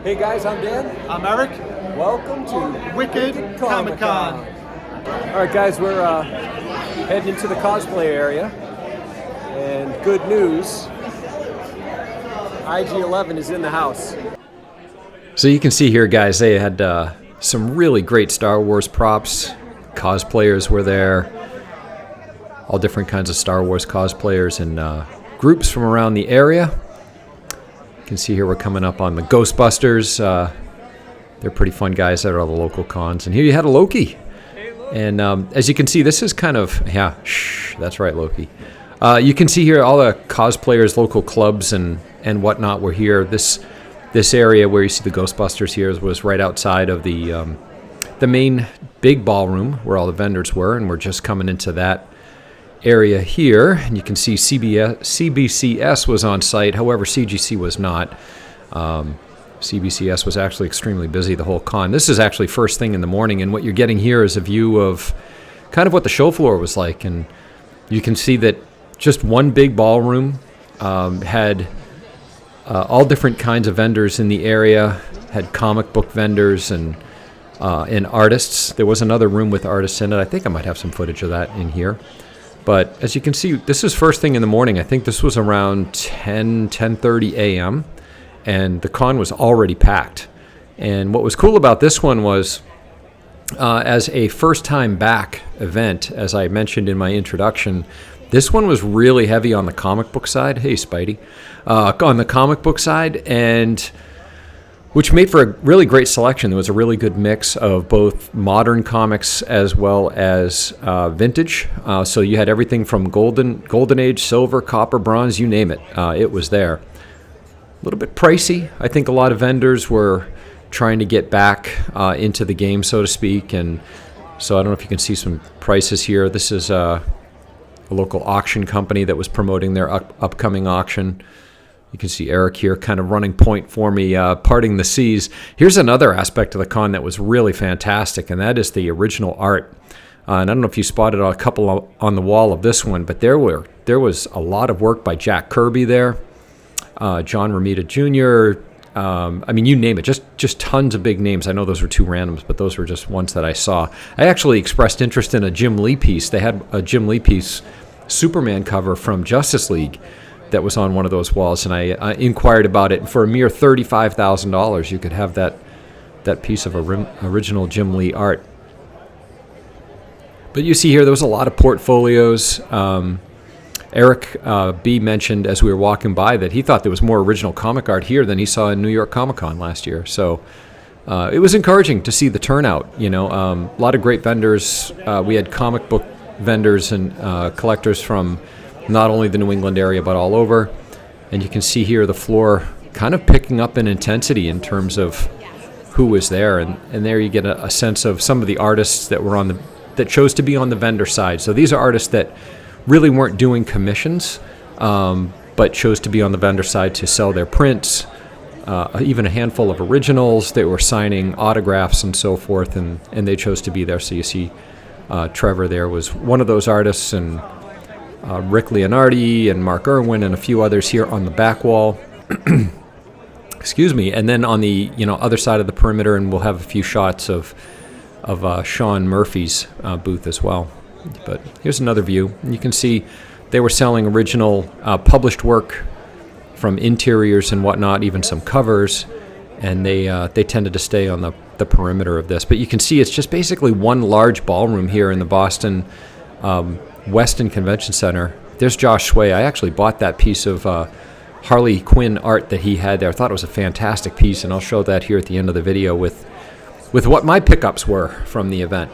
Hey guys, I'm Dan. I'm Eric. Welcome to Wicked Comic-Con. All right, guys, we're heading into the cosplay area, and good news, IG-11 is in the house. So you can see here, guys, they had some really great Star Wars props. Cosplayers were there, all different kinds of Star Wars cosplayers and groups from around the area. You can see here we're coming up on the Ghostbusters. They're pretty fun guys at all the local cons. And here you had a Loki. And as you can see, this is kind of, that's right, Loki. You can see here all the cosplayers, local clubs and whatnot were here. This area where you see the Ghostbusters here was right outside of the main big ballroom where all the vendors were, and we're just coming into that area here. And you can see CBCS was on site, however CGC was not. CBCS was actually extremely busy the whole con. This is actually first thing in the morning, and what you're getting here is a view of kind of what the show floor was like. And you can see that just one big ballroom had all different kinds of vendors in the area, had comic book vendors and artists. There was another room with artists in it. I think I might have some footage of that in here. But as you can see, this is first thing in the morning. I think this was around 10:30 a.m., and the con was already packed. And what was cool about this one was, as a first-time back event, as I mentioned in my introduction, this one was really heavy on the comic book side. Hey, Spidey. On the comic book side, and which made for a really great selection. There was a really good mix of both modern comics as well as vintage. So you had everything from golden age, silver, copper, bronze, you name it. It was there. A little bit pricey. I think a lot of vendors were trying to get back into the game, so to speak. And so I don't know if you can see some prices here. This is a local auction company that was promoting their upcoming auction. You can see Eric here kind of running point for me, parting the seas. Here's another aspect of the con that was really fantastic, and that is the original art. And I don't know if you spotted a couple on the wall of this one, but there was a lot of work by Jack Kirby there, John Romita Jr., I mean, you name it, just tons of big names. I know those were two randoms, but those were just ones that I saw. I actually expressed interest in a Jim Lee piece. They had a Jim Lee piece, Superman cover from Justice League, that was on one of those walls, and I inquired about it. For a mere $35,000, you could have that piece of original Jim Lee art. But you see here, there was a lot of portfolios. Eric B. mentioned as we were walking by that he thought there was more original comic art here than he saw in New York Comic Con last year. So it was encouraging to see the turnout. You know, a lot of great vendors. We had comic book vendors and collectors from not only the New England area, but all over. And you can see here the floor kind of picking up in intensity in terms of who was there. And there you get a sense of some of the artists that were that chose to be on the vendor side. So these are artists that really weren't doing commissions, but chose to be on the vendor side to sell their prints, even a handful of originals. They were signing autographs and so forth, and they chose to be there. So you see Trevor there was one of those artists, and Rick Leonardi and Mark Irwin and a few others here on the back wall. Excuse me. And then on the other side of the perimeter, and we'll have a few shots of Sean Murphy's booth as well. But here's another view. You can see they were selling original published work from interiors and whatnot, even some covers, and they tended to stay on the perimeter of this. But you can see it's just basically one large ballroom here in the Boston Westin Convention Center. There's Josh Sway. I actually bought that piece of Harley Quinn art that he had there. I thought it was a fantastic piece, and I'll show that here at the end of the video with what my pickups were from the event.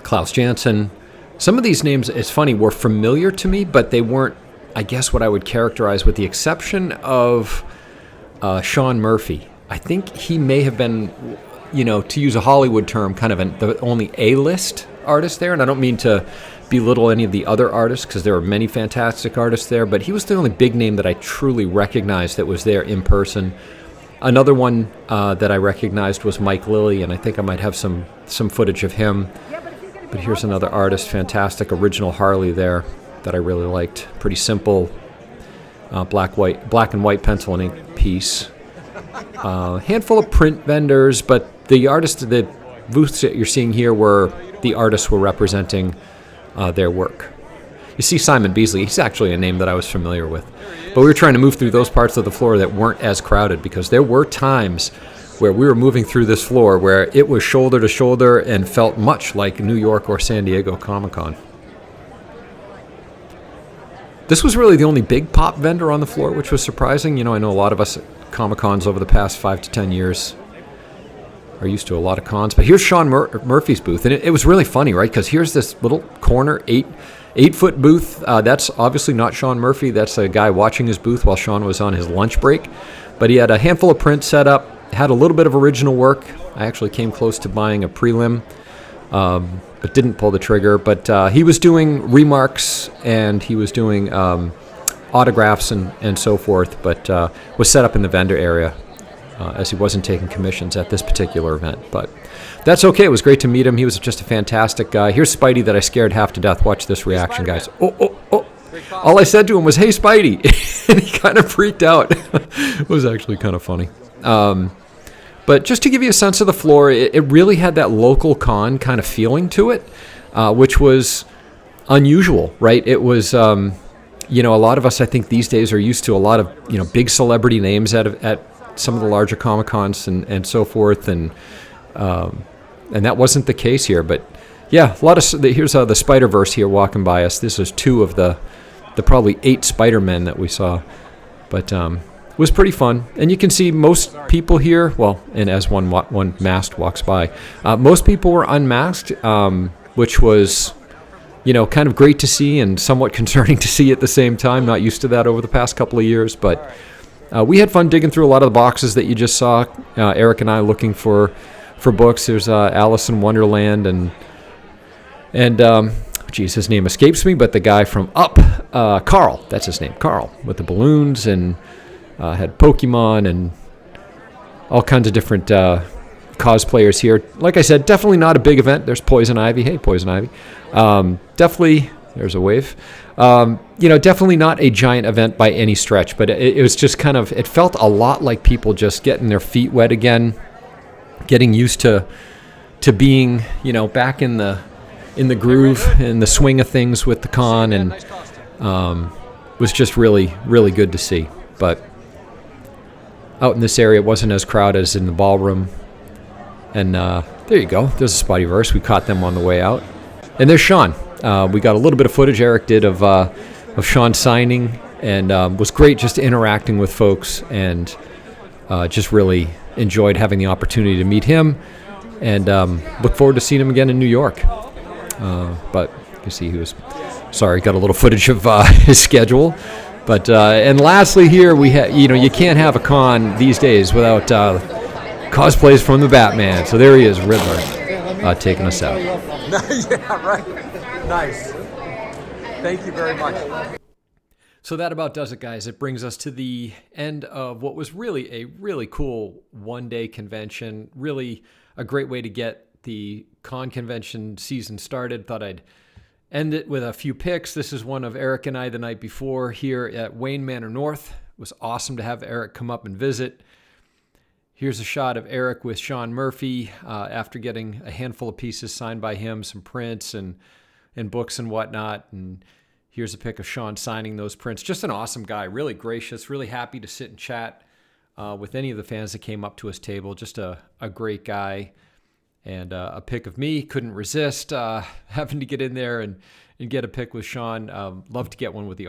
Klaus Janson. Some of these names, it's funny, were familiar to me, but they weren't, I guess, what I would characterize, with the exception of Sean Murphy. I think he may have been, to use a Hollywood term, kind of the only A-list artist there, and I don't mean to belittle any of the other artists, because there are many fantastic artists there, but he was the only big name that I truly recognized that was there in person. Another one that I recognized was Mike Lilly, and I think I might have some footage of him. But here's another artist, fantastic original Harley there that I really liked. Pretty simple black and white pencil and ink piece. A handful of print vendors, but the booths that you're seeing here were the artists were representing their work. You see Simon Beasley, he's actually a name that I was familiar with. But we were trying to move through those parts of the floor that weren't as crowded, because there were times where we were moving through this floor where it was shoulder to shoulder and felt much like New York or San Diego Comic-Con. This was really the only big pop vendor on the floor, which was surprising. I know a lot of us at Comic-Cons over the past 5 to 10 years are used to a lot of cons. But here's Sean Murphy's booth, and it was really funny, right? Because here's this little corner, 8-foot booth. That's obviously not Sean Murphy. That's a guy watching his booth while Sean was on his lunch break. But he had a handful of prints set up, had a little bit of original work. I actually came close to buying a prelim, but didn't pull the trigger. But he was doing remarks, and he was doing autographs and so forth, but was set up in the vendor area as he wasn't taking commissions at this particular event. But that's okay. It was great to meet him. He was just a fantastic guy. Here's Spidey that I scared half to death. Watch this reaction, guys. Oh. All I said to him was, "Hey, Spidey." And he kind of freaked out. It was actually kind of funny. But just to give you a sense of the floor, it really had that local con kind of feeling to it, which was unusual, right? It was, a lot of us, I think, these days are used to a lot of, big celebrity names at some of the larger Comic-Cons and so forth, and that wasn't the case here. But yeah, here's the Spider-Verse here walking by us. This is 2 of the probably 8 Spider-Men that we saw, but it was pretty fun. And you can see most people here, well, and as one masked walks by, most people were unmasked, which was, kind of great to see and somewhat concerning to see at the same time. Not used to that over the past couple of years, but we had fun digging through a lot of the boxes that you just saw. Eric and I looking for books. There's Alice in Wonderland and his name escapes me, but the guy from Up, Carl, that's his name, Carl, with the balloons, and had Pokemon and all kinds of different cosplayers here. Like I said, definitely not a big event. There's Poison Ivy. Hey, Poison Ivy. Definitely, there's a wave. Definitely not a giant event by any stretch, but it was just kind of, it felt a lot like people just getting their feet wet again, getting used to being, back in the groove, in the swing of things with the con, and was just really, really good to see. But out in this area, it wasn't as crowded as in the ballroom. And there you go. There's a Spideyverse. We caught them on the way out. And there's Sean. We got a little bit of footage Eric did of Sean signing, and was great just interacting with folks, and just really enjoyed having the opportunity to meet him, and look forward to seeing him again in New York. But you can see he was, got a little footage of his schedule. But and lastly here, we you can't have a con these days without cosplays from the Batman. So there he is, Riddler, taking us out. Yeah, right. Nice. Thank you very much. So that about does it, guys. It brings us to the end of what was really a really cool one-day convention. Really a great way to get the con convention season started. Thought I'd end it with a few picks. This is one of Eric and I the night before here at Wayne Manor North. It was awesome to have Eric come up and visit. Here's a shot of Eric with Sean Murphy after getting a handful of pieces signed by him, some prints and books and whatnot. And here's a pic of Sean signing those prints. Just an awesome guy, really gracious, really happy to sit and chat with any of the fans that came up to his table. Just a great guy. And a pic of me, couldn't resist having to get in there and get a pic with Sean. Love to get one with the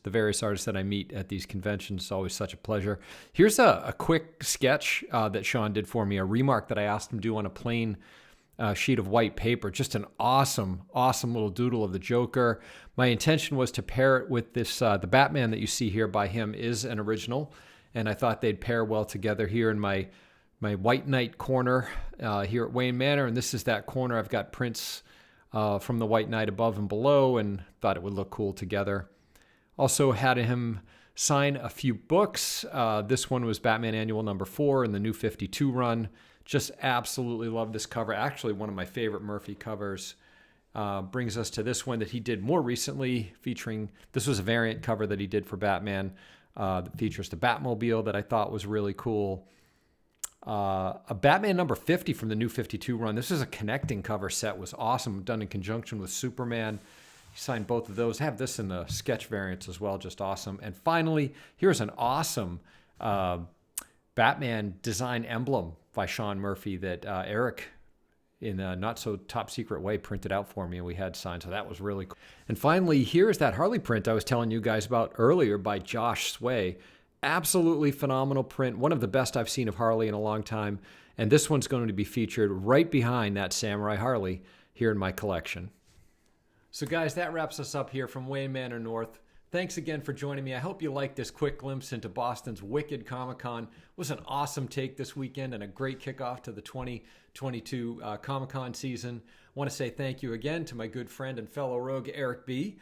various artists that I meet at these conventions. It's always such a pleasure. Here's a quick sketch that Sean did for me, a remark that I asked him to do on a plain sheet of white paper. Just an awesome, awesome little doodle of the Joker. My intention was to pair it with this, the Batman that you see here by him is an original, and I thought they'd pair well together here in my White Knight corner here at Wayne Manor, and this is that corner. I've got prints from the White Knight above and below, and thought it would look cool together. Also had him sign a few books. This one was Batman Annual number 4 in the New 52 run. Just absolutely love this cover. Actually, one of my favorite Murphy covers. Brings us to this one that he did more recently, featuring, this was a variant cover that he did for Batman that features the Batmobile that I thought was really cool. A Batman number 50 from the New 52 run. This is a connecting cover set. Was awesome, done in conjunction with Superman. He signed both of those. I have this in the sketch variants as well, just awesome. And finally, here's an awesome Batman design emblem by Sean Murphy that Eric, in a not so top secret way, printed out for me, and we had signed. So that was really cool. And finally, here's that Harley print I was telling you guys about earlier by Josh Sway. Absolutely phenomenal print. One of the best I've seen of Harley in a long time. And this one's going to be featured right behind that Samurai Harley here in my collection. So guys, that wraps us up here from Wayne Manor North. Thanks again for joining me. I hope you liked this quick glimpse into Boston's Wicked Comic-Con. It was an awesome take this weekend and a great kickoff to the 2022 Comic-Con season. I want to say thank you again to my good friend and fellow rogue Eric B.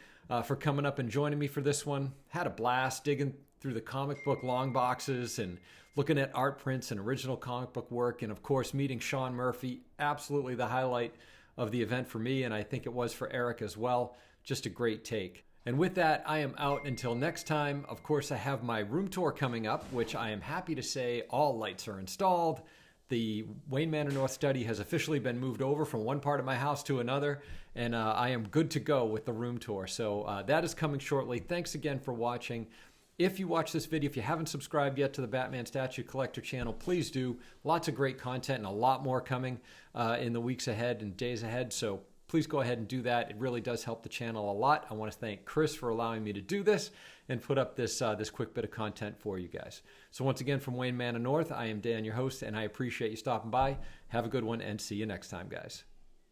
For coming up and joining me for this one. Had a blast digging through the comic book long boxes and looking at art prints and original comic book work, and of course meeting Sean Murphy. Absolutely the highlight of the event for me, and I think it was for Eric as well. Just a great take. And with that, I am out until next time. Of course, I have my room tour coming up, which I am happy to say all lights are installed. The Wayne Manor North study has officially been moved over from one part of my house to another, and I am good to go with the room tour. So that is coming shortly. Thanks again for watching. If you watch this video, if you haven't subscribed yet to the Batman Statue Collector channel, please do. Lots of great content and a lot more coming in the weeks ahead and days ahead. So please go ahead and do that. It really does help the channel a lot. I want to thank Chris for allowing me to do this and put up this quick bit of content for you guys. So once again, from Wayne Manor North, I am Dan, your host, and I appreciate you stopping by. Have a good one, and see you next time, guys.